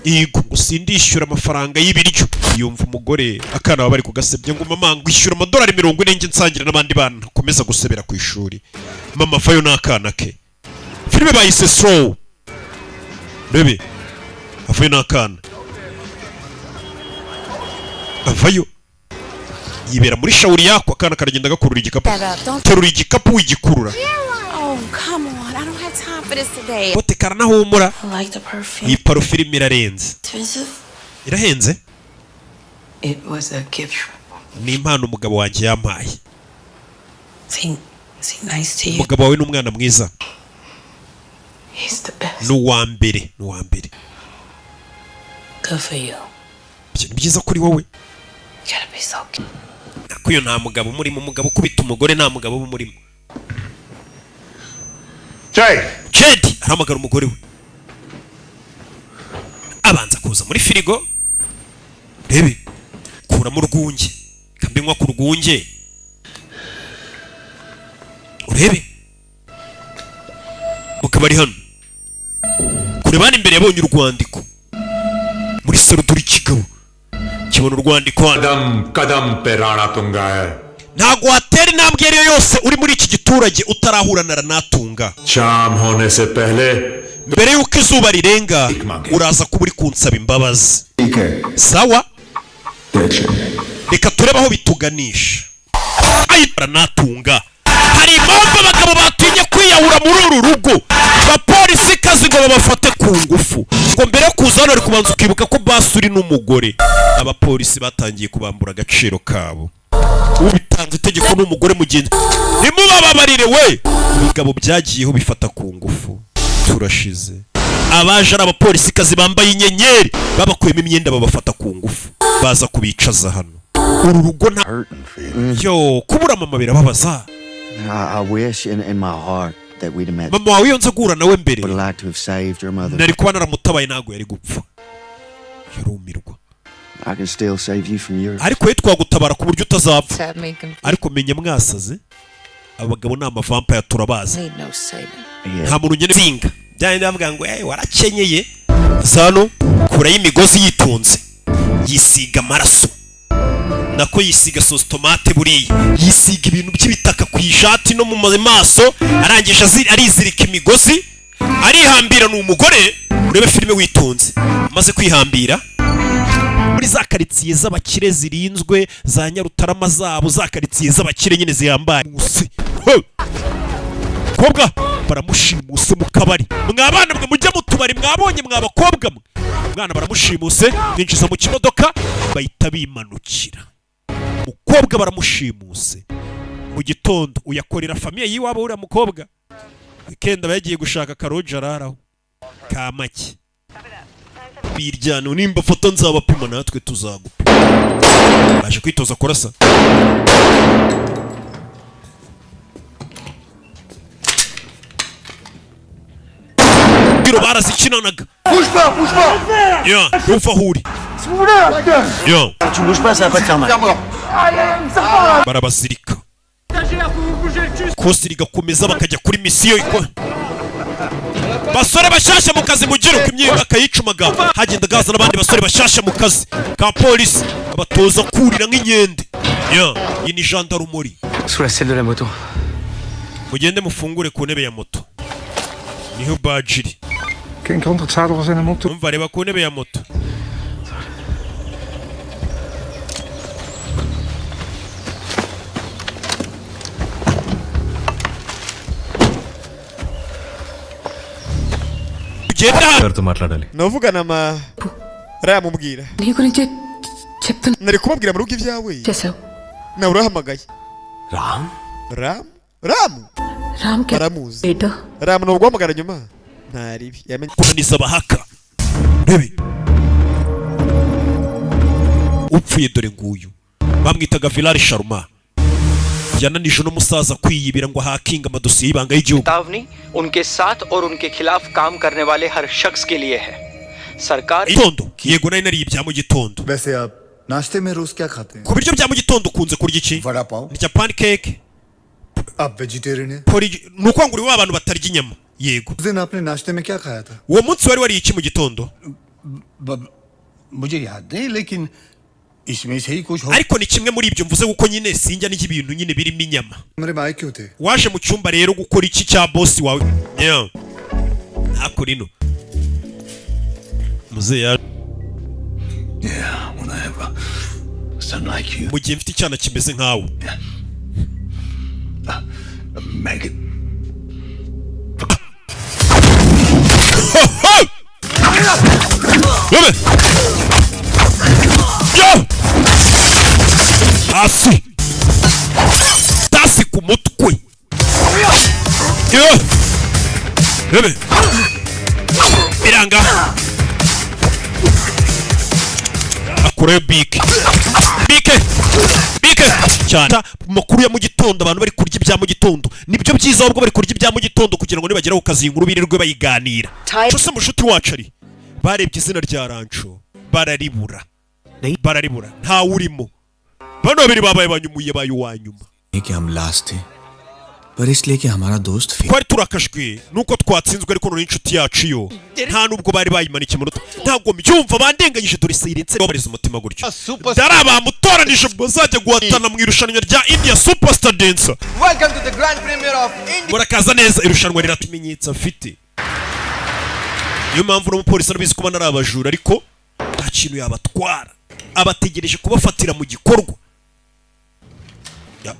Yego usindishyura amafaranga y'ibiryo. Yumva umugore akana bari kugasebya ngo mama ngo ishyura amadolari 40 nsangira n'abandi bana komeza gusebera ku ishuri. Mama vayo n'akana ke. Filime bayise Slow. Bebe. Avayo n'akana. Avayo. Yibera muri shawuri yako akana karagenda gakurura igikapu. Terura igikapu wigikurura. Oh, come on. I don't have time for this today. Bote karana humura. I like the perfume. Iyi parufe irarenze. Expensive? Irahenze? It was a gift. Ni impano umugabo wanjye yampaye. Is he nice to you? Umugabo wawe n'umwana mwiza. He's the best. Nuwa mbere. Good for you. Ni byiza kuri wowe. You gotta be so good. Nakuyo nta mugabo murimo umugabo kubita umugore nta mugabo murimo. Chedi aramagara umugore we. Abanza kuza muri firigo. Rebe kura mu rwunge. Kambinywa ku rwunge. Urebe. Mukabari hano. Kurebana imbere yabonye urwandiko. Muri salo turi kigabo. Kibona urwandiko kadam pe Rana Tunga hai. Ntago watera intambwe yari yose uri muri iki giturage utarahura na Ranatunga. Sham hone se pehle mbere yuko izuba rirenga uraza kuba uri kunsaba imbabazi. Sawa? Reka turebe aho bituganisha. Ayi Ranatunga. Hari impamvu abagabo batinye kwiyahura muri uru rugo. Abapolisi kazi ngo babafate ku ngufu. Ngo mbere yo kuza hano ari kubanza ukibuka ko basuri n'umugore. Abapolisi batangiye kubambura agaciro kabo. Ubitanze itegeko n'umugore mugenzi. Nimubababarire we. Ibigabo byagiyeho bifata ku ngufu. Turashize. Abaje ari abapolisi kazi bambaye inyenyeri babakuyemo imyenda babafata ku ngufu. Baza kubicaza hano. Uru rugo nta yo kubura mama birababaza. I wish in my heart that we'd met. Mama wawe yonze gura nawe mbere. Would like to have saved your mother. Nari kuba naramutabaye nago yari gupfa. Yarumirwa. I can still save you from your. Ariko ye twagutabara ku buryo utazapfa. Ariko menye mwasaze. Abagabo na amavampire turabaza. Nta muntu nyene zinga. Byane ndavuga ngo warakenyeye. Sano kura y'imigozi yitunze. Yisiga amaraso. Nako yisiga sauce tomate buriya. Yisiga ibintu by'ibitaka ku ishati no mu maso. Arangije arizirika imigozi. Arihambira n'umugore. Urebe filime witunze. Maze kwihambira. Muri za karitsiye z'abakire zirinzwe za Nyarutarama zabo za karitsiye z'abakire nyine zihambaye. Kobwa baramushimuse mu kabari. Mwabana mwe mujya mu tubari mwabonye mwabakobwa mwe. Mwana baramushimuse binjiza mu kimodoka bahita bimanukira. Mukobwa baramushimuse. Mu gitondo uyakorera famiye yiwabo uri mukobwa. Weekend bagiye gushaka karoja araraho. Kamaki. Biryano nimba foto nzabapima natwe tuzagupa. Baje kwitoza kurasa. Biro barazikinanaga. Bouge pas. Ya, ufa huri. Ya. Tu bouges pas, ça va pas te faire mal. Barabasirika. Kosi rigakomeza bakajya kuri misiyo iko. Basore bashasha mu kazi mugira uko imyenda akayicumaga. Hagenda gaza nabandi basore bashasha mu kazi. Ka police abatoza kurira nk'inyende. Ya, iyi ni gendarmerie. Sous la selle de la moto. Mugende mufungure ku ntebe ya moto. Niho bajiri. Geen kant het zadel was in de moto. Umva reba ku ntebe ya moto. Navugana ma ramubwira నీ గురించి చెప్తున్నా nari kubabwira mu rugo ibyawe చేసావు nawe urahamagaye Ram? Ramu baramuzi Ramu ni uguhamagara nyuma ntaribi yamenye kunaniza abahaka. Rebe upfuye dore nguyu bamwitaga Vilari Sharma. yananije n'umusaza kwiyibira ngo hakinga amadosiye y'ibanga y'igihugu. चेतावनी उनके साथ और उनके खिलाफ काम करने वाले हर शख्स के लिए है. सरकार itondo yego nari nariye ibya mu gitondo. वैसे आप नाश्ते में रोज क्या खाते हैं? ku biryo bya mu gitondo ukunze kurya iki? Vada pav. Ndya pancake. आप वेजिटेरियन हैं? nuko nguri wa abantu batarya inyama. Yego. उस दिन आपने नाश्ते में क्या खाया था? Uwo munsi wari wariye iki mu gitondo? मुझे याद नहीं लेकिन इसमें से ही कुछ हो ariko ni kimwe muri ibyo mvuze kuko nyine sinjya n'iki bintu nyine birimo inyama मेरे भाई क्यों थे waje mu cyumba rero gukora iki cya boss wawe akurino muze ya Yeah, when I have a son like you. mu gihe mfite icyana kimeze nkawe Maggot. Yo! Hasi! Tasi ku mutwe! Yo! Bebe! Biranga! Akore bike! Bike! Bike! Cyane makuru ya mu gitondo abantu bari kurya ibya mu gitondo nibyo byiza ahubwo bari kurya ibya mu gitondo kugira ngo nibagera ku kazi inkuru birirwe bayiganira cyose mushuti wacu ari barebye izina rya Rancho bararibura nta urimo bano babiri babaye banyumuye bayo wanyuma कि हम लास्ट थे पर इसलिए कि हमारा दोस्त fail twari turakashwe nuko twatsinzwe ariko none inshuti yacu yo nta nubwo bari bayimanike mu ruto ntabwo mbyumva bandenganyije dore silence babareza umutima gutyo dara bamutoranije bazajya guhatana mu irushanwa rya India Superstar Dancer. Welcome to the grand premiere of India. murakaza neza irushanwa riratumenyetsa afite niyo mpamvu n'umupolisi arabizi kuba nari abajura ariko nta kintu yabatwara abategereje kubafatira mu gikorwa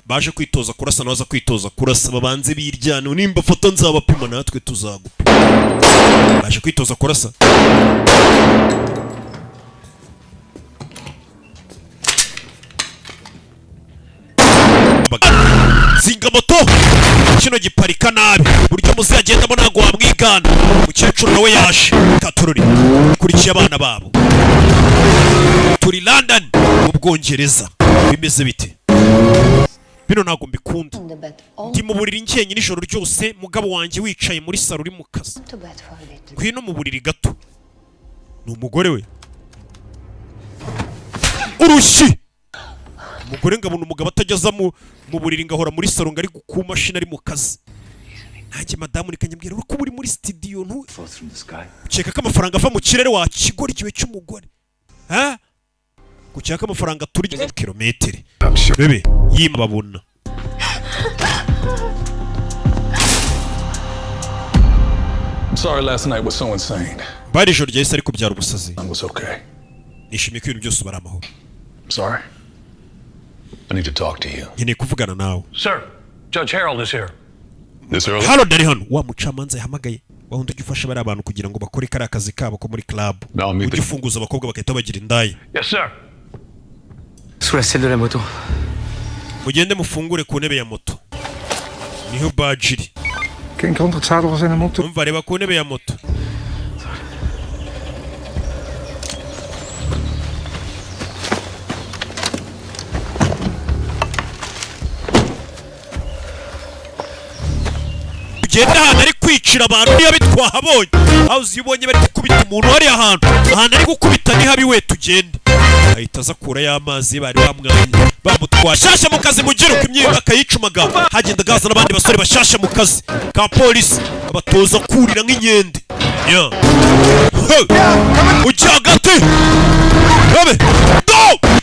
baje kwitoza kurasa naza kwitoza kurasa babanze biryane nimba foto nzabapima natwe tuzagupa baje kwitoza kurasa zinga moto kino giparika nabi buryo muzagendamo ntago wamwigana umukecuru nawe yaje katururi kurikiye abana babo turi London mu Bwongereza bimeze bite bino ntago mbikunda ndi mu buriri nkenye nijoro ryose mugabo wanjye wicaye muri saro uri mu kazi kwino mu buriri gato ni umugore we urushyi umugore ngabona umugabo atajyaza mu buriri ngahora muri saro ngari ku mashini ari mu kazi nanjye madamu nikanyambwira ko uri muri studio ntu ukeka ko amafaranga ava mu kirere wakigora ikiwe cy'umugore ha gucyaka amafaranga turi kilometre bebe yima babona Sorry last night was so insane. bari joro ryahise ariko byara ubusazi I was okay. nishimiye ko ibintu byose bari amahoro Sorry. I need to talk to you. nkeneye kuvugana nawe Sir, Judge Harold is here. This early? Harold ari hano wa mucamanza yahamagaye wahundi ujya ufasha bari abantu kugira ngo bakore kari akazi kabo ko muri club ujya ufunguza abakobwa bagahita bagira indaya Yes, sir. Sous la selle de la moto. mugende mufungure ku ntebe ya moto niho badge iri Geen kant het zadel was in de motor. umva reba ku ntebe ya moto ugenda ahantu ari kwicira abantu niyo bitwahabonye aho uzibonye bari gukubita umuntu hariya ahantu ari gukubita ni habi we tugende ahita aza kura y'amazi bari bamwanya bamutwara shasha mu kazi mugira uko imyenda akayicumaga hagenda gaza n'abandi basore bashasha mu kazi ka polisi abatoza kurira nk'inkende ujya hagati babe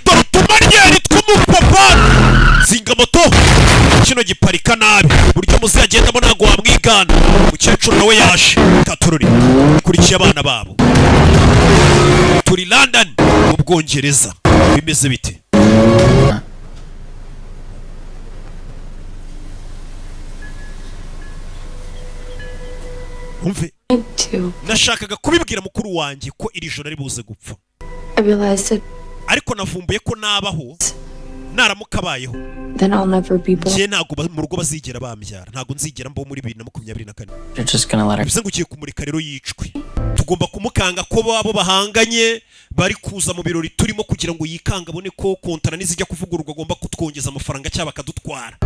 dore utumaryeri tw'umupapa zinga moto kino giparika nabi buryo muzagendamo ntago wamwigana umukecuru nawe yaje katururi kurikiye abana babo turi London mu Bwongereza bimeze bite umve nashakaga kubibwira mukuru wanjye ko iri joro ari buze gupfa ariko navumbuye ko nabaho naramuka abayeho njye ntabwo mu rugo bazigera bambyara ntabwo nzigera mbaho muri 2024 bivuze ngo ugiye kumurika rero yicwe tugomba kumukanga ko babo bahanganye bari kuza mu birori turimo kugira ngo yikanga abone ko kontara nizijya kuvugururwa agomba kutwongeza amafaranga cyaba akadutwara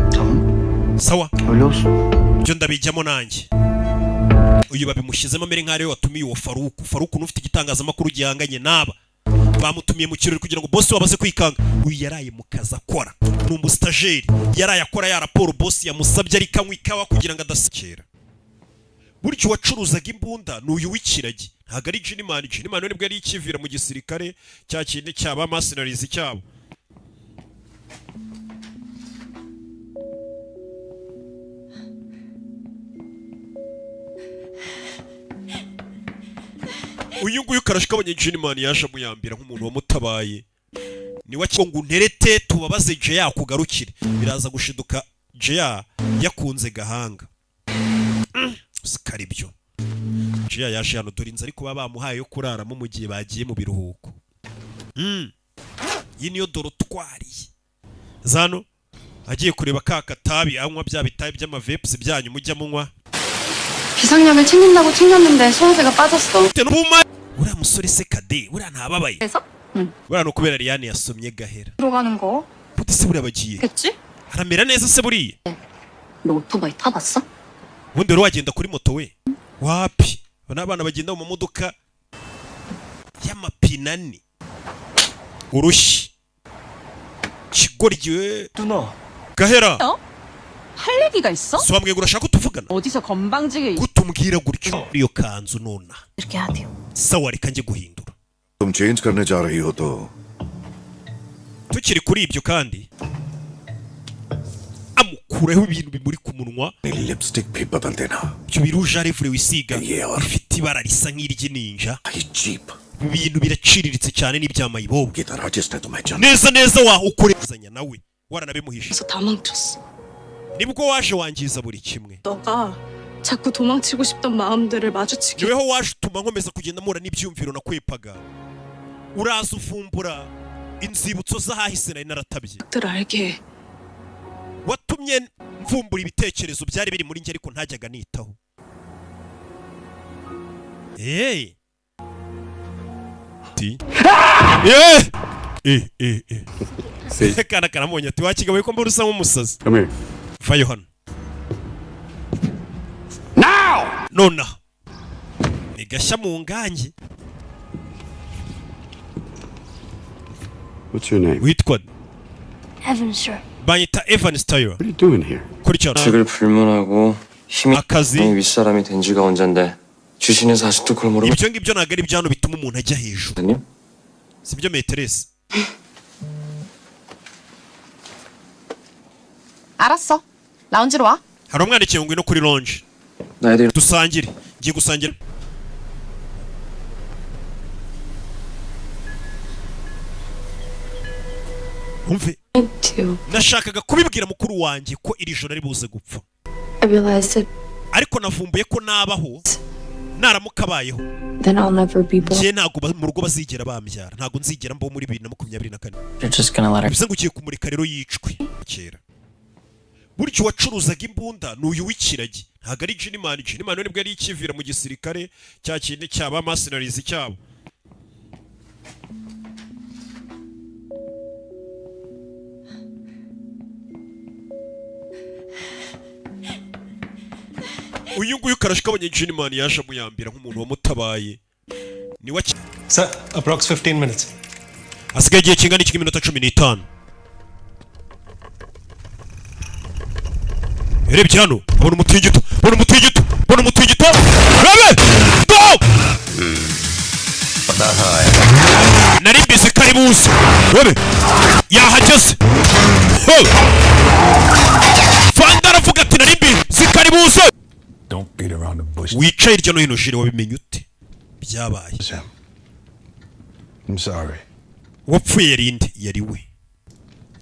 sawa byo ndabijyamo nanjye uyu babimushyizemo mere nk'aho watumiye uwo Faruku n'ufite igitangazamakuru gihanganye naba bamutumiye mu kirori kugira ngo boss wabaze kwikanga uyu yaraye mu kazi akora ni umustajeri yaraye akora ya raporo boss yamusabye ariko anywa ikawa kugira ngo adasikera buryo wacuruzaga imbunda n'uyu w'ikiragi ntabwo ari Jinimani. Jinimani nibwo yari ikivira mu gisirikare cya kindi cyaba mercenaries cyabo. Uyu nguyu karashika Jinimani yaje amuyambira nk'umuntu wamutabaye. Niwe ngo unterete tubabaze Jeya kugarukire. Biraza gushiduka Jeya yakunze Gahanga. Sikari byo. Jeya yaje hano dore inzari kuba bamuhaye yo kuraramo mu gihe bagiye mu biruhuko. Iyi niyo dorotwari. Zano agiye kureba kakatabi anywa bya bitabi by'amavapes byanyu mujya munywa. 비상약을 챙긴다고 챙겼는데 소화제가 빠졌어. uriya musore se Kade uriya ntababaye. uriya no kubera Liliane yasomye gahera. 들어가는 거. Bute se buriya bagiye. 그치? Haramera neza se buriya. 너 오토바이 타봤어? Ubundi rero wagenda kuri moto we. Wapi? Abana bagenda mu modoka y'amapinani. Urushi. Kigorye. 누나. Gahera. 할 얘기가 있어? Swamwe urashaka tuvugana? 어디서 건방지게 Kutumbwira gutyo. Iyo kanzu nona. 이렇게 하대요. Sawa reka nje guhindura. तुम चेंज करने जा रही हो तो Tukiri kuri ibyo kandi amukureho ibintu bimuri ku munwa. Lipstick भी बदल देना. Ibyo biruje arevure wisiga ifite ibara risa nk'iry'inninja. Ibintu biraciriritse cyane n'ibyamayibobo. Neza neza wa ukorezanya nawe waranabimuhishe. 다 망쳤어. Nibwo waje wangiza buri kimwe. 너가 자꾸 도망치고 싶던 마음들을 마주치게. Niweho waje utuma nkomeza kugenda mpura n'ibyumviro nakwepaga. Uraza ufumbura inzibutso z'ahahise nari naratabye. 알게. Watumye mvumbura ibitekerezo byari biri muri njye ariko ntajyaga nitaho. Kana karamubonye ati wakigawe ko mbura usa nk'umusazi. Vayo hano. Nona nigashya mu ngange. What's your name? Witwa Evan, sir. Banyita Evan Style. What are you doing here? 식을 불문하고 힘이 akazi. 윗사람이 된 지가 언젠데 주신에서 아직도 그걸 모르고. Ibyo ngibyo ntabwo ari byano bituma umuntu ajya hejuru. Sibyo Meterese. 알았어. 라운지로 와. Hari umwandikiye ngo ino kuri lounge. Dusangire. Ngiye gusangira. Umve. Nashakaga kubibwira mukuru wanjye ko iri joro ari buze gupfa. Ariko navumbuye ko nabaho naramuka abayeho. Then I'll never be born. Ngiye ntago mu rugo bazigera bambyara. Ntago nzigera mbaho muri 2024. You're just gonna let her. Bivuze ngo ugiye kumurika rero yicwe. Kera. Buryo wacuruzaga imbunda n'uyu w'ikiragi. Ntago ari Jinimani. Jinimani nibwo yari ikivira mu gisirikare cya kindi cyaba mercenaries cyabo. Uyu nguyu karashika Jinimani yaje amuyambira nk'umuntu wamutabaye. Ni wa Sir, approx 15 minutes. Asigaye igihe kingana iki minota 15. Erebye hano, abona umutingito, abona umutingito, abona umutingito. Rabe! Go! Nari bizi kari buze. Rabe! Yahageze. Fanda aravuga ati nari bizi kari buze. Don't beat around the bush. Wicaye iryo no hino shire wabimenye ute? Byabaye. I'm sorry. Wapfuye rindi yari we.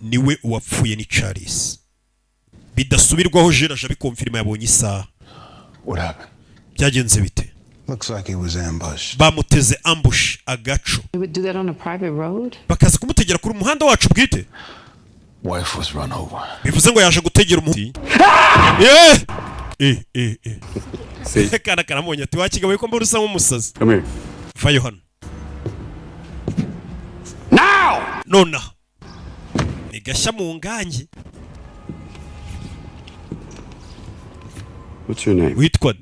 Niwe uwapfuye ni Charles. Bidasubirwaho Jeraje bikonfirma yabonye isaha. What happened? Byagenze bite? Looks like he was ambushed. Bamuteze ambush agaco. They would do that on a private road? Bakaza kumutegera kuri umuhanda wacu bwite. Wife was run over. Bivuze ngo yaje gutegera umuhanda. Kana karamubonye ati wakigawe ko mbura usa nk'umusazi. Come here. Vayo hano. Nona nigashya mu ngange. What's your name? Witwa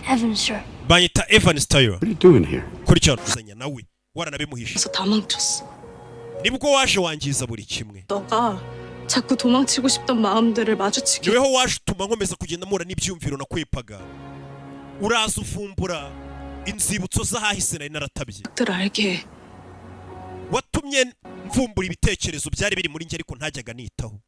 Evan, sir. Banyita Evan Style. What are you doing here? Kuri cyane uzanya nawe waranabimuhishe. 다 망쳤어. Nibwo waje wangiza buri kimwe. 너가 자꾸 도망치고 싶던 마음들을 마주치게. Niweho waje utuma nkomeza kugenda mpura n'ibyumviro nakwepaga. Uraza ufumbura inzibutso z'ahahise nari naratabye watumye mvumbura ibitekerezo byari biri muri njye ariko ntajyaga nitaho.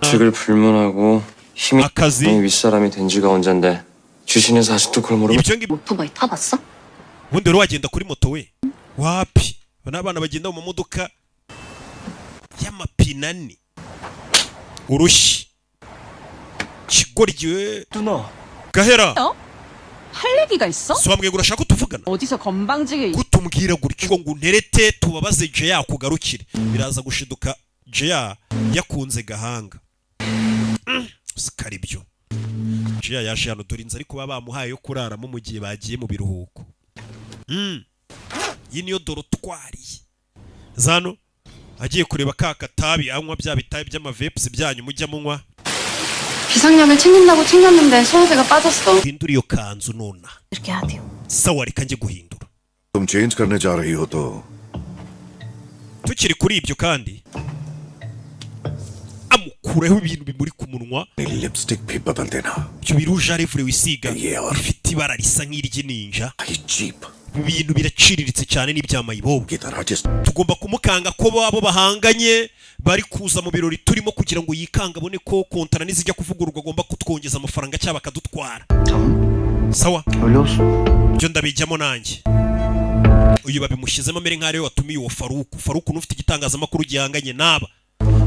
책을 불문하고 힘이 윗사람이 된 지가 언젠데 주신에서 아직도 그걸 모르고 오토바이 타봤어? ubundi rero wagenda kuri moto we wapi n'abana bagenda mu modoka y'amapine ane urushyi kigoryi gahera 할 얘기가 있어? 소ambwiye ngo urashaka tuvugana 어디서 건방지게 kutumbwira gutyo ngo unterete tubabaze Jeya kugarukire biraza gushiduka Jeya yakunze gahanga sikari byo Jeya yaje hano dore inzari kuba bamuhaye yo kuraramo mu gihe bagiye mu biruhuko. Iyi niyo dorotwari zano agiye kureba kakatabi anywa bya bitabi by'amavepsi byanyu mujya munywa. 비상약을 챙긴다고 챙겼는데 소화제가 빠졌어. hindura iyo kanzu nona 이렇게 하대요. sawa reka njye guhindura. तुम चेंज करने जा रही हो तो tukiri kuri ibyo kandi amukureho ibintu bimuri ku munwa lipstick भी बदल देना. ibyo biruje arevure wisiga bifite ibara risa nk'iry'inninja. ibintu biraciriritse cyane n'ibyamayibobo. tugomba kumukanga ko babo bahanganye bari kuza mu birori turimo kugira ngo yikanga abone ko kontara nizijya kuvugururwa agomba kutwongeza amafaranga cyaba akadutwara. sawa byo ndabijyamo nanjye. uyu babimushyizemo mbere nk'ariwe watumiye uwo Faruku n'ufite igitangazamakuru gihanganye n'aba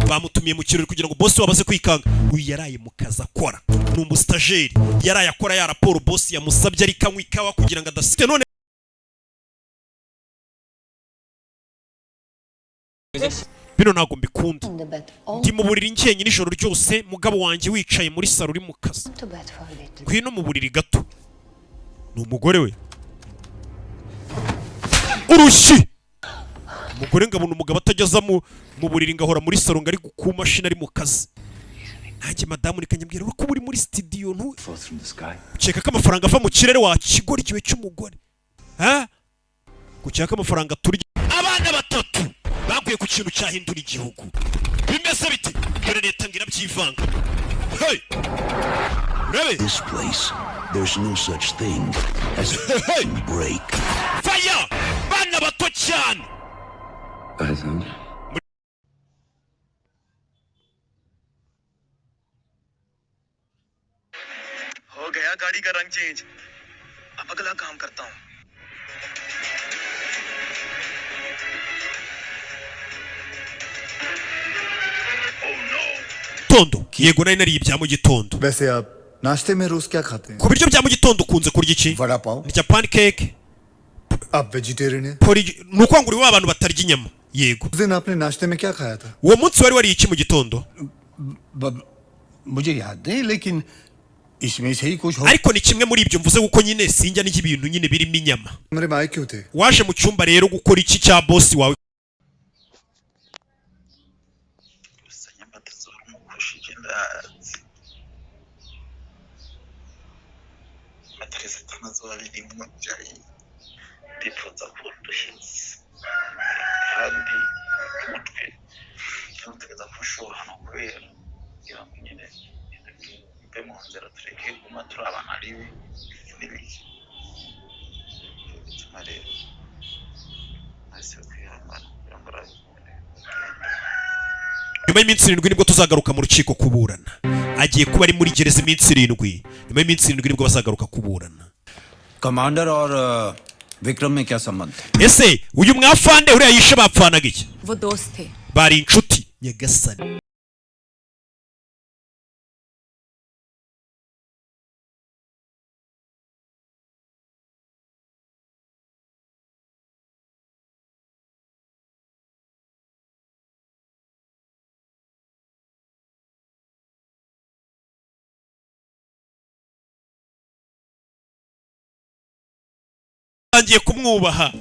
bamutumiye mu kirori kugira ngo boss wabaze kwikanga. uyu yaraye mu kazi akora ni umustajeri yaraye akora ya raporo boss yamusabye ari kanywa ikawa kugira ngo adasite. none bino ntabwo mbikunda ndi mu buriri njyenyine ijoro ryose mugabo wanjye wicaye muri saro uri mu kazi. ngwino mu buriri gato ni umugore we urushyi umugore ngabona umugabo atajyaza mu buriri ngahora muri saro ngari ku mashini ari mu kazi. nanjye madamu nikanyambwira ko uri muri studio ukeka ko amafaranga ava mu kirere wakigora ikiwe cy'umugore gukeka ko amafaranga turya. abana batatu baguye ku kintu cyahindura igihugu bimeze bite dore leta ngira byivanga. This place, there's no such thing as a break. Fire! Bana bato cyane. हो गया गाड़ी का रंग चेंज अब अगला काम करता हूँ. Tondo yego nari nariye ibya mu gitondo. वैसे आप नाश्ते में रोज क्या खाते हैं? ku biryo bya mu gitondo ukunze kurya iki? Vada pav. Ndya pancake. आप वेजिटेरियन हैं? nuko nguri wa abantu batarya inyama. yego उस दिन आपने नाश्ते में क्या खाया था? uwo munsi wari wariye iki mu gitondo? मुझे याद नहीं लेकिन इसमें से ही कुछ हो. ariko ni kimwe muri ibyo mvuze kuko nyine sinjya n'iki ibintu nyine birimo inyama. मेरे भाई क्यों थे? waje mu cyumba rero gukora iki cya boss wawe? ndifuza kunduhiza kandi umutwe ntutegeza kushuha no kubera kugira ngo nyine mbe mu nzira tureke guma turi abantu ari n'ibiki bituma rero nahise kwihangana kugira ngo nyuma y'iminsi 7 nibwo tuzagaruka mu rukiko kuburana. agiye kuba ari muri gereza iminsi 7. nyuma y'iminsi 7 nibwo bazagaruka kuburana. Commander और विक्रम में क्या संबंध है? ese uyu mwafande uriya yishe bapfanaga iki? वो दोस्त थे. bari inshuti nyagasani. ngiye kumwubaha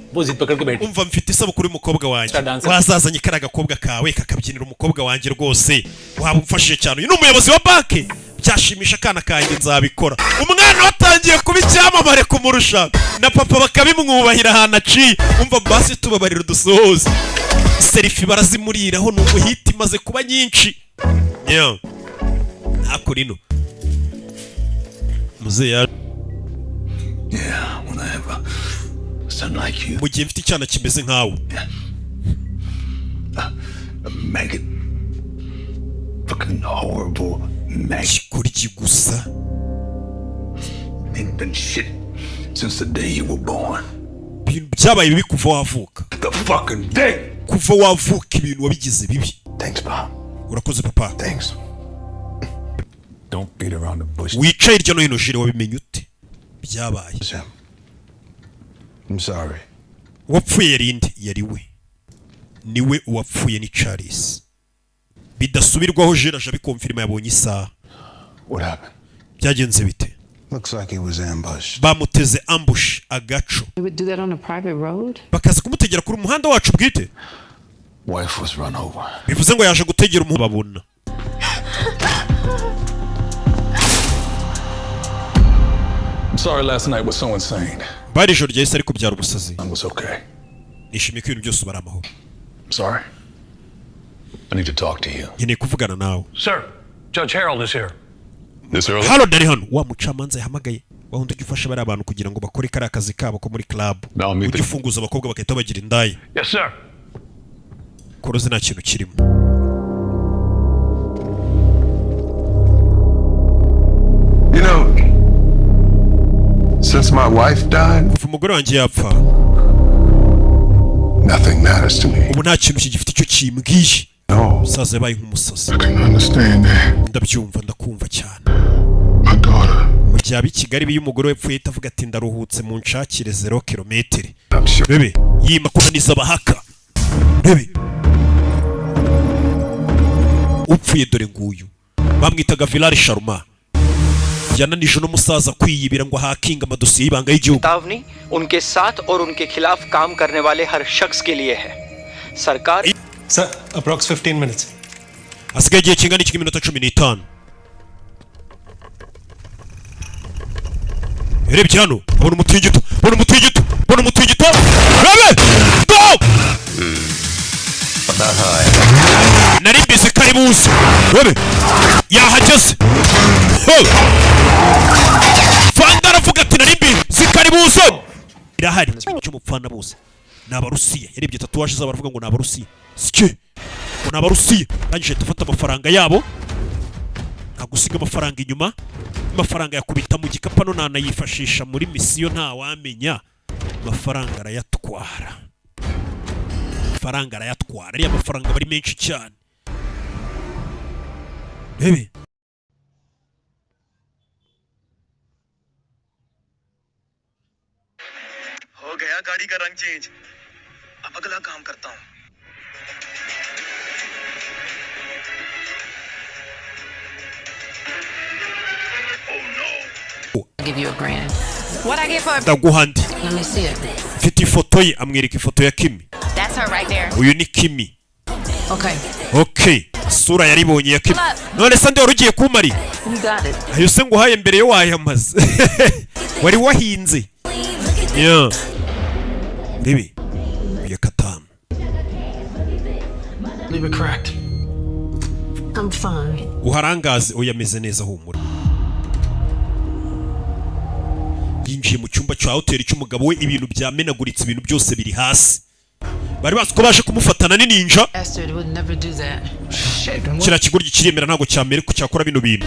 umva mfite isabukuru y'umukobwa wanjye wazazanye kari agakobwa kawe kakabyinira umukobwa wanjye rwose waba umfashije cyane. uyu ni umuyobozi wa banki byashimisha akana kanjye nzabikora. umwana watangiye kuba icyamamare kumurusha na papa bakabimwubahira ahantu aciye. umva basi tubabarira udusohoze serifi barazimuriraho ni umuhiti imaze kuba nyinshi. ntako rino muzeya Yeah, when I have a son like you. mu gihe mfite icyana kimeze nkawe. A maggot. Fucking horrible maggot. Kurya gusa. Ain't been shit since the day you were born. Ibintu byabaye bibi kuva wavuka. The fucking day. Kuva wavuka ibintu wabigize bibi. Thanks, Bob. Urakoze papa. Thanks. Don't beat around the bush. Wicaye iryo no hino jire wabimenye ute? Byabaye. I'm sorry. Wapfuye yarinde yari we. Niwe uwapfuye ni Charles. Bidasubirwaho jire aje bikonfirma yabonye isaha. What happened? Byagenze bite? Looks like he was ambushed. Bamuteze ambush agaco. They would do that on a private road? Bakaza kumutegera kuri umuhanda wacu bwite. Wife was run over. Bivuze ngo yaje gutegera umuhanda babona. I'm sorry last night was so insane. Bari joro ryahise ariko byara ubusazi. I was okay. Nishimiye ko ibintu byose ubara amahoro. Sorry. I need to talk to you. Nkeneye kuvugana nawe. Sir, Judge Harold is here. This early? Harold ari hano. Wa mucamanza yahamagaye. Wahundi ugifasha bari abantu kugira ngo bakore kari akazi kabo ko muri club. Ugifunguza abakobwa bakahita bagira indaya. Yes, sir. Koroze nta kintu kirimo. You know, since my wife died, kuva umugore wanjye yapfa, nothing matters to me. Ubu nta kintu kigifite icyo kimbwiye. No. Saza yabaye nk'umusazi. I can understand that. Ndabyumva ndakumva cyane. My daughter. Mu gihe abi Kigali biyo umugore wepfuye itavuga ati ndaruhutse mu nshakire 0 kilometero. Bebe yima kunaniza abahaka. Bebe upfuye dore nguyu. Bamwitaga Villar Sharma. yananije n'umusaza kwiyibira ngo hakinga amadosiye y'ibanga y'igihugu. चेतावनी उनके साथ और उनके खिलाफ काम करने वाले हर शख्स के लिए है. सरकार Sir, approx 15 minutes. Asigaye igihe kingana iki minota 15. Erebye hano, abona umutingito, abona umutingito, abona umutingito. Rabe! Go! Nari mbese kari buze. Rabe! Yahageze. Fanga aravuga ati nari mbese kari buze. Irahari cy'umupfana bose. N'abarusiya. Yarebye tatuwaje z'abaravuga ngo n'abarusiya. Sike. Ngo n'abarusiya. Nangije tufata amafaranga yabo. Nkagusiga amafaranga inyuma. Amafaranga yakubita mu gikapu no nanayifashisha muri misiyo nta wamenya. Amafaranga arayatwara. Amafaranga arayatwara. Ari amafaranga bari menshi cyane. Bebe. हो गया गाड़ी का रंग चेंज अब अगला काम करता हूँ I'll give you $1,000. What I get for a... Ndaguhandi. Let me see it. Mfite ifoto ye amwereka ifoto ya Kimi. That's her right there. Uyu ni Kimi. Okay. Okay. Sura yaribonye ya Kimi. None se ndi warugiye kumari. You got it. Ayo se nguhaye mbere yo wayamaze. Wari wahinze. Yeah. Bibi. Ya katamu. Leave it cracked. I'm fine. Uharangaze oyameze neza humura. Yinjiye mu cyumba cya hoteli cy'umugabo we ibintu byamenaguritse ibintu byose biri hasi. Bari bazi ko baje kumufatana ni ninja. Esther would never do that. Kira kiguryi kiremera ntago cyamere ku cyakora bino bintu.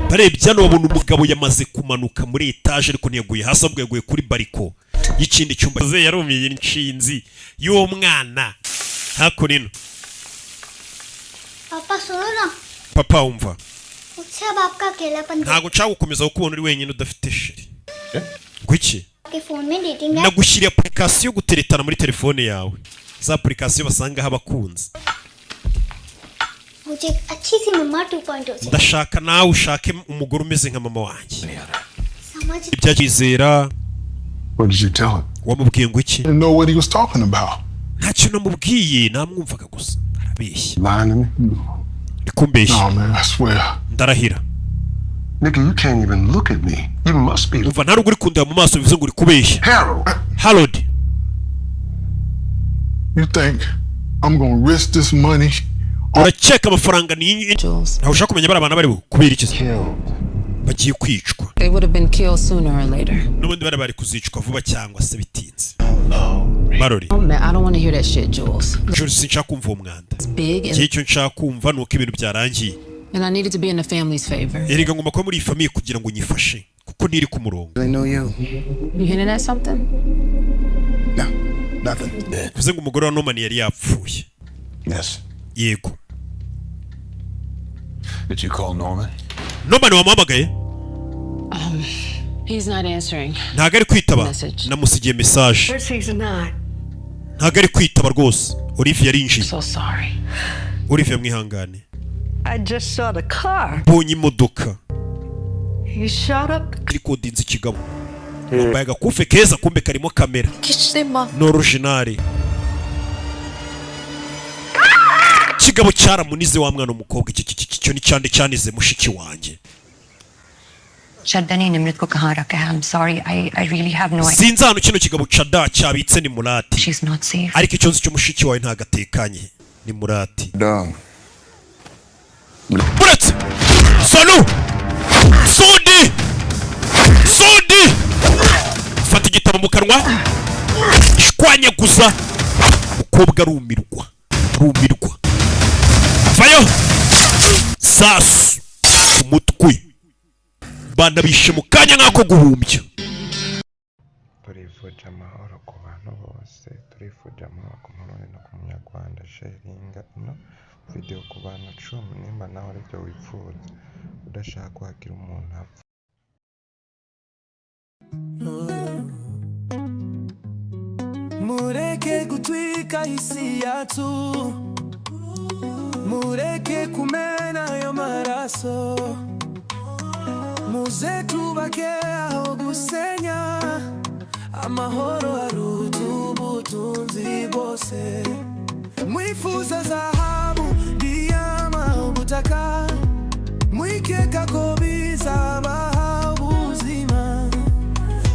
Barebye hano babona umugabo yamaze kumanuka muri etage ariko ntiyaguye hasi ahubwo yaguye kuri bariko y'ikindi cyumba. Ze yarumiye inshinzi y'uwo mwana. Hakurino. पापा सुनो ना Papa umva. मुझसे अब आपका अकेलापन Ntago nshaka gukomeza kubona uri wenyine udafite sheri. Gwiki? के फोन में dating app Nagushyiriye application yo guteretana muri telefone yawe. Za application basanga habakunze. मुझे एक अच्छी सी मम्मा 2.0 से Ndashaka nawe ushake umugore umeze nka mama wanjye. समझ Ibyagizera. What did you tell him? Wamubwiye ngo iki? I didn't know what he was talking about. Ntacyo namubwiye namwumvaga gusa. Arabeshya. Lying to me? Bikumbeshya. No, man, I swear. Ndarahira. Nigga, you can't even look at me. You must be. Umva nta ruguri kundeba mu maso bivuze ngo uri kubeshya. Harold. Harold. You think I'm gonna risk this money? Urakeka amafaranga ni ntaho ushaka kumenya bari abana bari kubera iki? bagiye kwicwa. They would have been killed sooner or later. N'ubundi bari kuzicwa vuba cyangwa se bitinze. Marori. Oh man, I don't want to hear that shit, Jules. Jules, sinshaka kumva umwanda. Big and icyo nshaka kumva nuko ibintu byarangiye. And I needed to be in the family's favor. Erega ngoma ko muri family kugira ngo nyifashe kuko niri ku murongo. I know you. You hinting at something? No, nothing. Kuze ngo umugore wa Norman yari yapfuye. Yes. Yego. Did you call Norman? Norman wamuhamagaye? He's not answering. Ntago ari kwitaba. Namusigiye message. Ntago ari kwitaba rwose. Olivia yarinjiye. So sorry. Olivia mwihangane. I just saw the car. Bonye imodoka. He shot up. Ariko dinze ikigabo. Wambaye agakufe keza kumbe karimo kamera. Kishema. No original. Kigabo cyaramunize wa mwana umukobwa cyo ni cyande cyanize mushiki wanjye. Chadda ne Nimrat ko kahan rakha hai? I'm sorry, I really have no idea. Sinzi hano kino kigabo Chadda cyabitse ni Murati. She's not safe. Ariko icyo nzi cyo mushiki wawe ntagatekanye ni Murati. Buretse! Sonu! Sudi! Fata igitabo mu kanwa. Shwanyaguza. Mukobwa rumirwa. Vayo! Sasu! Umutwe. Bana bishe mu kanya nk'ako guhumbya. Turifuje amahoro ku bantu bose, turifuje amahoro ku Murundi no ku Munyarwanda. Sharinga ino video ku bantu 10 nimba nawe aribyo wifuza udashaka kwagira umuntu apfa. Mureke gutwika isi yacu, mureke kumena ayo maraso, muze tubake aho gusenya, amahoro aruta ubutunzi bwose. Mwifuza zahabu, diyama, ubutaka, mwikeka ko bizabaha ubuzima,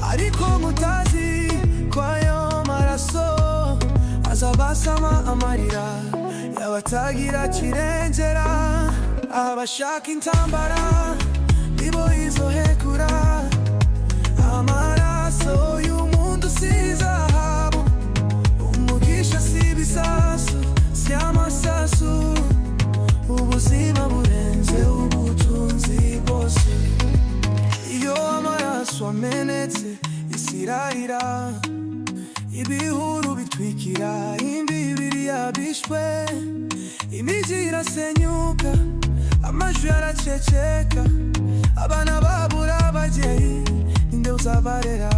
ariko mutazi kwayo maraso azabasama amarira y'abatagira kirengera. Abashaka intambara nibo izohekura, amaraso y'umuntu si zahabu, umugisha si ibisasu si amasasu, ubuzima burenze ubutunzi bwose. Iyo amaraso amenetse isi irarira, ibihuru bitwikira imibiri yabishwe, imijyi irasenyuka, amajwi yaraceceka, abana babura ababyeyi, ninde uzabarera?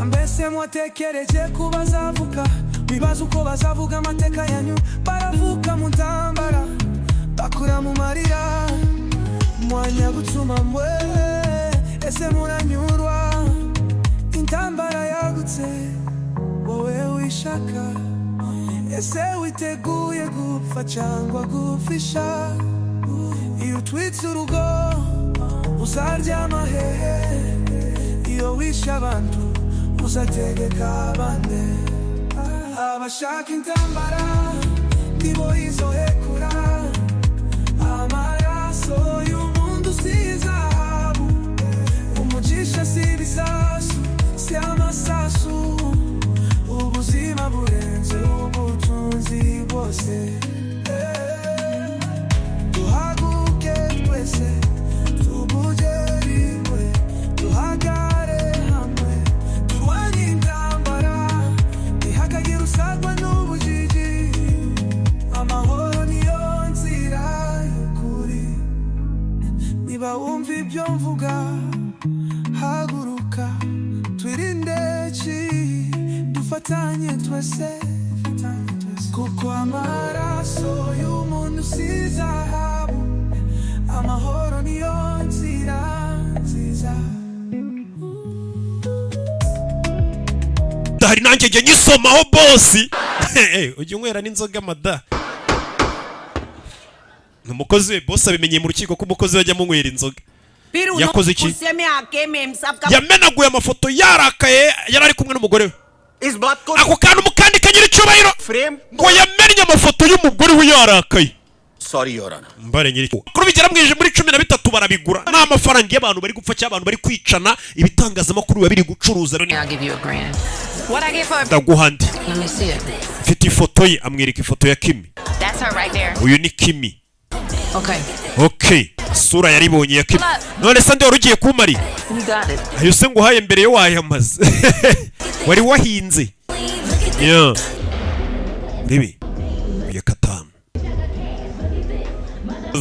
Mbese mwatekereje ko bazavuka, bibaza uko bazavuga amateka yanyu? Baravuka mu ntambara, bakura mu marira, mwanya gutuma mwe, ese muranyurwa? Intambara yagutse, wowe wishaka, ese witeguye gupfa cyangwa gupfisha? Iyo utwitse urugo uzaryama hehe? Iyo wishe abantu uzategeka bande? Abashaka intambara nibo izohekura, amaraso y'umuntu si zahabu, umugisha si ibisasu si amasasu, ubuzima burenze ubutunzi bwose. Duhaguke twese tubugerirwe, duhagare hamwe turwanye intambara, ntihakagire usagwa n'ubujiji, amahoro niyo nzira y'ukuri. Niba wumva ibyo mvuga, haguruka twirinde ki, dufatanye twese, kuko amaraso y'umuntu si zahabu, amahoro niyo nzira nziza. Hari nanjye njye nyisomaho bosi. Ujye unywera n'inzoga mada. Umukozi we bosi abimenyeye mu rukiko ko umukozi we ajya munywera inzoga. Yakoze iki? Yamenaguye amafoto yarakaye, yari ari kumwe n'umugore we. Ako kantu mukandika nyiri cyubahiro ngo yamennye amafoto y'umugore we yarakaye. Sorry, Your Honor. Mbare nyiri kuri bigera mwije muri 13 barabigura n'amafaranga y'abantu bari gupfa cy'abantu bari kwicana ibitangazamakuru babiri gucuruza rero. I'll give you a grand. What I get for it? Ndaguhandi. Let me see it. Mfite ifoto ye, amwereka ifoto ya Kimi. That's her right there. Uyu ni Kimi. Okay. Okay. Sura yaribonye ya Kimi. None se ndio rugiye kumari. You got it. Ayo se nguhaye mbere yo wayamaze. Wari wahinze. Yeah. Bibi. Ya katanu.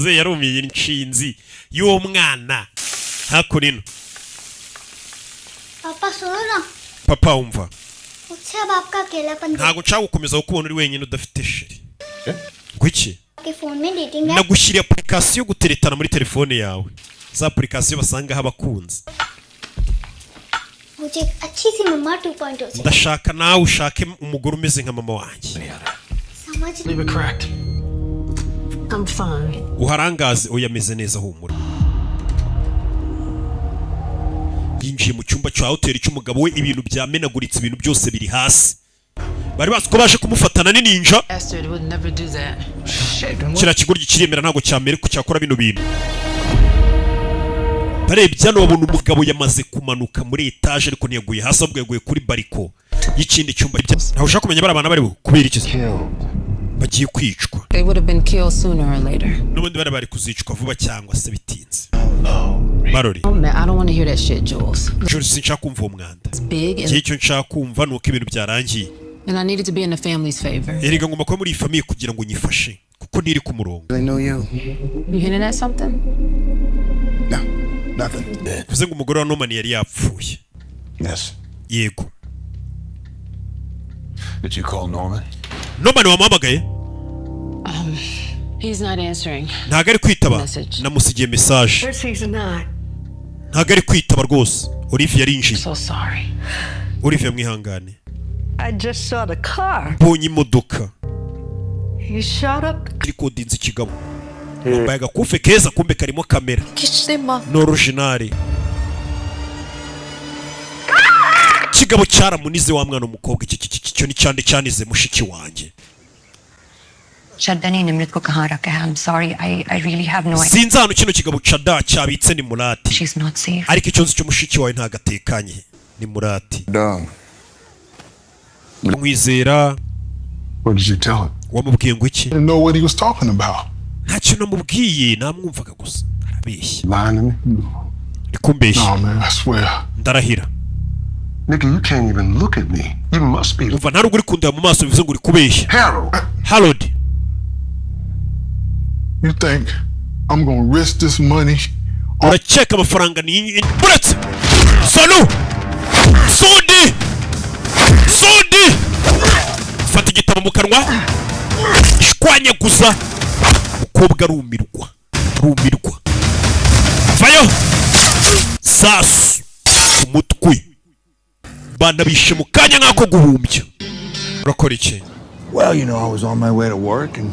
Ze yarumiye inshinzi y'uwo mwana. Hakurino. पापा सुनो ना Papa umva. मुझसे अब आपका अकेलापन Ntago nshaka gukomeza kubona uri wenyine udafite sheri. Gwiki? के फोन में dating app Nagushyiriye application yo guteretana muri telefone yawe. Za application basanga abakunzi. मुझे एक अच्छी सी मम्मा 2.0 चाहिए Ndashaka nawe ushake umugore umeze nka mama wanjye. समझ Leave it cracked. I'm fine. Uharangaze uyameze neza humura. Yinjiye mu cyumba cya hoteli cy'umugabo we ibintu byamenaguritse ibintu byose biri hasi. Bari bazi ko baje kumufatana ni ninja. Bastard would never do that. Kira kigoryi kiremera ntago cyamere ku cyakora bino bintu. Barebye hano babona umugabo yamaze kumanuka muri etage ariko ntiyaguye hasi ahubwo yaguye kuri bariko y'ikindi cyumba. Ntaho ushaka kumenya barabana bari kubera iki. Bagiye kwicwa. They would have been killed sooner or later. N'ubundi bari kuzicwa vuba cyangwa se bitinze. Barori. Oh man, I don't want to hear that shit, Jules. Jules sinshaka kumva umwanda. Big and Icyo nshaka kumva nuko ibintu byarangiye. and I needed to be in the family's favor. Erega ngomba kuba muri iyi famille kugira ngo nyifashe kuko ntiri ku murongo. I know you. You hinting at something? No, nothing. Kuze ngo umugore wa Norman yari yapfuye. Yes. Yego. Did you call Norman? Norman wamuhamagaye? He's not answering. Ntago ari kwitaba. Namusigiye message. First he's not. Ntago ari kwitaba rwose. Olivia yarinjiye. So sorry. Olivia mwihangane. I just saw the car. Bonye imodoka. He shot up. Ariko dinze ikigabo. Yambaye agakufe keza kumbe karimo kamera. Kishema. No original. Kigabo cyaramunize wa mwana umukobwa icyo ni cyane cyanize mushiki wanjye. Chadda ne Nimrit ko kahan rakha hai? I'm sorry, I really have no idea. Sinzi hano kino kigabo Chadda cyabitse ni Murati. She's not safe. Ariko icyo nzi cyo mushiki wawe ntagatekanye ni Murati. Mwizera. What did you tell him? Wamubwiye ngo iki? I didn't know what he was talking about. Ntacyo namubwiye namwumvaga gusa. Arabeshya. Lying to me? Kumbeshya. No man, I swear. Ndarahira. Nigga, you can't even look at me. You must be. Umva nta uri kundeba mu maso bivuze ngo uri kubeshya. Harold. You think I'm gonna risk this money? Uracheka amafaranga ni buretse. Sanu. Sudi. Fata igitabo mu kanwa. Ishwanya gusa. Umukobwa rumirwa. Vayo. Sasu. Umutwe. Bana bishe mu kanya nkako guhumbya. Urakora iki? Well, you know, I was on my way to work and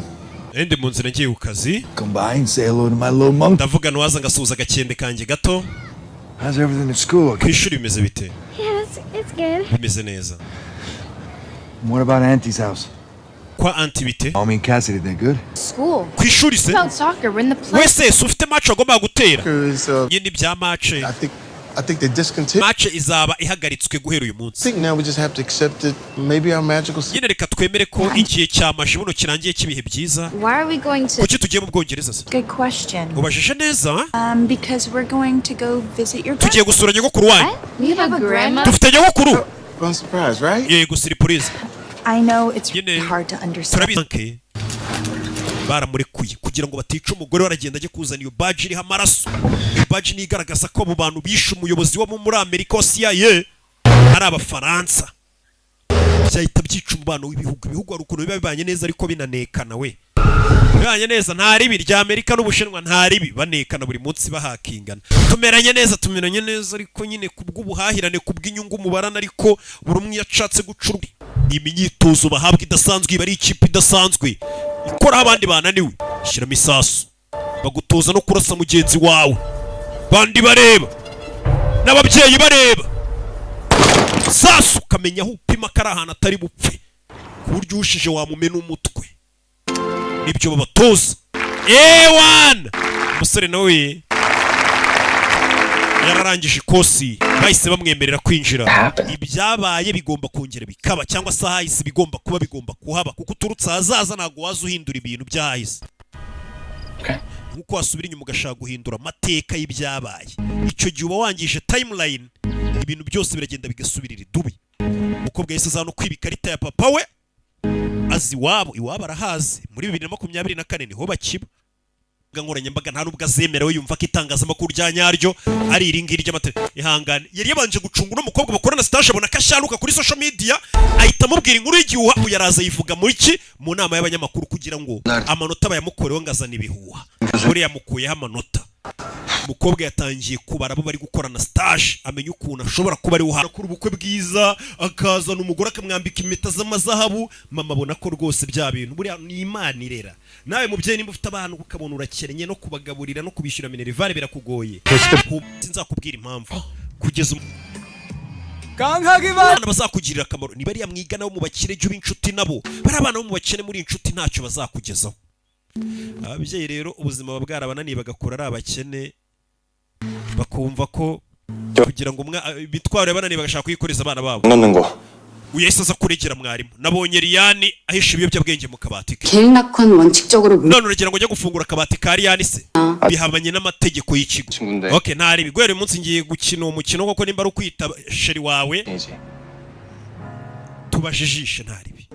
Ende mu nzira ngiye ku kazi. come by and say hello to my little monkey. Ndavuga nwaza ngasuhuza agakende kanjye gato. How's everything at school? Ku ishuri bimeze bite? Yes, it's good. Bimeze neza. What about Auntie's house? Kwa auntie bite? Mommy and Cassidy, they good? School. Ku ishuri se? About soccer. We're in the play. Wese ufite match agomba gutera. Yindi bya match. I think they discontinued. Match izaba ihagaritswe guhera uyu munsi. I think now we just have to accept it. Maybe our magical. Nyine reka twemere ko igihe cyamaje buno kirangiye kibihe byiza. Why are we going to? Kuki tugiye mu Bwongereza se? Good question. Ubajije neza? Because we're going to go visit your. Tugiye gusura nyogokuru wanyu. We have a grandma. Dufite nyogokuru. Fun surprise, right? Yego surprise. I know it's hard to understand. Turabizi. Baramurekuye kugira ngo batica umugore waragenda ajye kuzana iyo badge iriho amaraso. Iyo badge ni igaragaza ko abo bantu bishe umuyobozi wo muri Amerika wa CIA ari abafaransa. Byahita byica umubano w'ibihugu ari ukuntu biba bibanye neza ariko binanekana we. Bibanye neza nta ribi rya Amerika n'Ubushinwa nta ribi banekana buri munsi bahakingana. Tumeranye neza ariko nyine kubw'ubuhahirane kubw'inyungu mubarana ariko buri umwe yacatse gucururi. Ni imyitozo bahabwa idasanzwe bari ikipe idasanzwe. Ikora abandi bananiwe. Shiramo isasu. Bagutoza no kurasa mugenzi wawe. Bandi bareba. N'ababyeyi bareba. Sasu kamenya aho upima kari ahantu atari bupfe. Ku buryo ushije wamumena umutwe. Nibyo babatoza. A1 umusore nawe yararangije ikosi bahise bamwemerera kwinjira. Ibyabaye bigomba kongera bikaba cyangwa se ahahise bigomba kuhaba kuko uturutse ahazaza ntabwo waza uhindura ibintu byahise. Nkuko wasubira inyuma ugashaka guhindura amateka y'ibyabaye, icyo gihe uba wangije timeline, ibintu byose biragenda bigasubirira idubi. Umukobwa yahise aza no kwiba ikarita ya papa we, azi iwabo arahazi. Muri 2024 niho bakiba nkoranyambaga, nta nubwo azemerewe, yumva ko itangazamakuru rya nyaryo ari iringiri ry'amateka. Ihangane, yari yabanje gucunga n'umukobwa bakorana stage, abona ko asharuka kuri social media, ahita amubwira inkuru y'igihuha. Yaraza yivuga mu nama y'abanyamakuru kugira ngo amanota bayamukoreho ngazana ibihuha. Muri yamukuyeho amanota. Umukobwa yatangiye kubara abo bari gukorana stage, amenya ukuntu ashobora kuba ari uhana kuri ubukwe bwiza, akazana umugore akamwambika impeta z'amazahabu. Mama abona ko rwose bya bintu buriya ni Imana irera. Nawe mubyeyi nimba ufite abantu ukabona urakerenye no kubagaburira no kubishyura minerivare birakugoye, sinzakubwira impamvu kugeza abana bazakugirira akamaro. Niba ariya mwigana bo mu bakire jya uba inshuti nabo, bari abana bo mu bakene muri inshuti ntacyo bazakugezaho. Ababyeyi rero ubuzima bwarabananiye bagakora ari abakene, bakumva ko kugira ngo bitware bananiye bagashaka kuyikoreza abana babo. Uyahise aza kuregera mwarimu. Nabonye Liyani ahisha ibiyobyabwenge mu kabati ke. None uragira ngo njye gufungura akabati ka Liyani se? Bihabanye n'amategeko y'ikigo. Okay, ntari bigwere umunsi ngiye gukina umukino koko nimba ari ukwita sheri wawe. Tubajijishe ntari bi.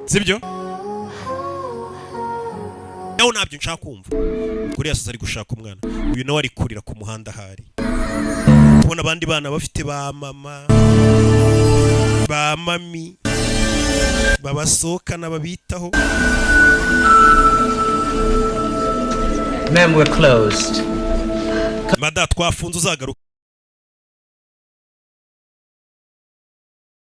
Sibyo? Naho nabyo nshaka kumva. Kuri yasoza ari gushaka umwana. Uyu nawe ari kurira ku muhanda hari. Ubona abandi bana bafite ba mama, ba mami, babasohokana babitaho. Ma'am, we're closed. Mada twafunze uzagaruka.